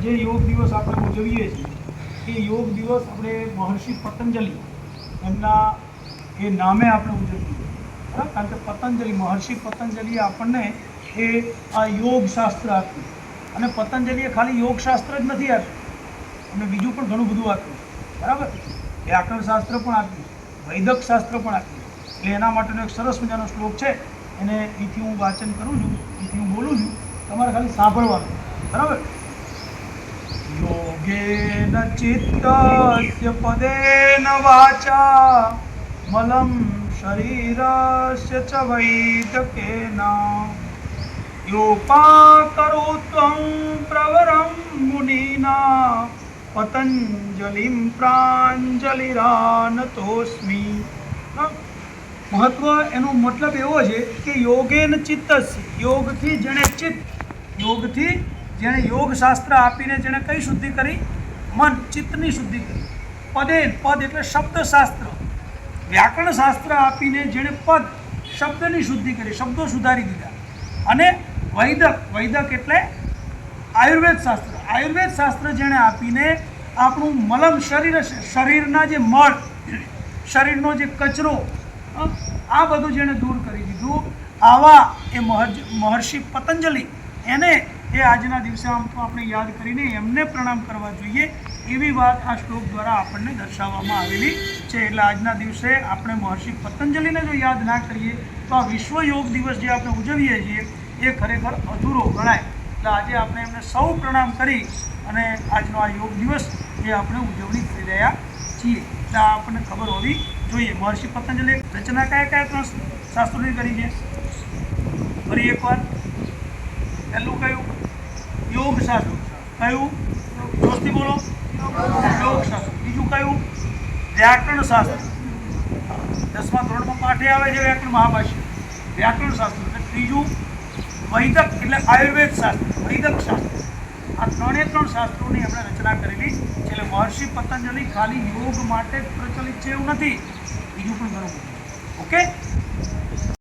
જે યોગ દિવસ આપણે ઉજવીએ છીએ એ યોગ દિવસ આપણે મહર્ષિ પતંજલિ એમના એ નામે આપણે ઉજવીએ છીએ, બરાબર? કારણ કે પતંજલિ, મહર્ષિ પતંજલિએ આપણને એ આ યોગ શાસ્ત્ર આપ્યું. અને પતંજલિએ ખાલી યોગ શાસ્ત્ર જ નથી આપ્યું, અને બીજું પણ ઘણું બધું આપ્યું, બરાબર? વ્યાકરણ શાસ્ત્ર પણ આપ્યું, વૈદક શાસ્ત્ર પણ આપ્યું. એટલે એના માટેનો એક સરસ મજાનો શ્લોક છે, એને અહીંથી હું વાંચન કરું છું, અહીંથી હું બોલું છું, તમારે ખાલી સાંભળવાનું, બરાબર? યોગેન ચિત્તસ્ય પદેન વાચા મલમ શરીરસ્ય ચ વૈદકેન યોપાકરોત્વં પ્રવરં મુનિના પતંજલિં પ્રાંજલિરાનતોસ્મિ. મહત્વ એનો મતલબ એવો છે કે યોગેન ચિત્તસ્ય, યોગથી જેણે યોગથી જેણે યોગ શાસ્ત્ર આપીને જેણે કઈ શુદ્ધિ કરી? મન, ચિત્તની શુદ્ધિ કરી. પદેન, પદ એટલે શબ્દ શાસ્ત્ર, વ્યાકરણ શાસ્ત્ર આપીને જેણે પદ, શબ્દની શુદ્ધિ કરી, શબ્દો સુધારી દીધા. અને વૈદક, વૈદક એટલે આયુર્વેદ શાસ્ત્ર, આયુર્વેદ શાસ્ત્ર જેણે આપીને આપણું મલમ શરીર, શરીરના જે મળ, શરીરનો જે કચરો, આ બધું જેણે દૂર કરી દીધું, આવા એ મહર્ષિ પતંજલિ, એને એ આજના દિવસે આમ તો આપણે યાદ કરીને એમને પ્રણામ કરવા જોઈએ, એવી વાત આ શ્લોક દ્વારા આપણને દર્શાવવામાં આવેલી છે. એટલે આજના દિવસે આપણે મહર્ષિ પતંજલિને જો યાદ ના કરીએ તો આ વિશ્વ યોગ દિવસ જે આપણે ઉજવીએ છીએ એ ખરેખર અધૂરો ગણાય. એટલે આજે આપણે એમને સૌ પ્રણામ કરી અને આજનો આ યોગ દિવસ એ આપણે ઉજવણી કરી રહ્યા છીએ. એટલે આ આપણને ખબર હોવી જોઈએ. મહર્ષિ પતંજલિ રચના કયા કયા 3 શાસ્ત્રોની કરી છે? ફરી એકવાર, પહેલું કયું? યોગ શાસ્ત્ર. કયું? જોશથી બોલો. યોગ શાસ્ત્ર. બીજું કયું? વ્યાકરણ શાસ્ત્ર. 10મા ધોરણમાં પાઠે આવે છે વ્યાકરણ, મહાભાષ્ય, વ્યાકરણ શાસ્ત્ર. અને ત્રીજું વૈદક એટલે આયુર્વેદ શાસ્ત્ર, વૈદક શાસ્ત્ર. આ 3 શાસ્ત્રોની આપણે રચના કરેલી છે. એટલે મહર્ષિ પતંજલિ ખાલી યોગ માટે જ પ્રચલિત છે એવું નથી, બીજું પણ ઘણું બધું. ઓકે.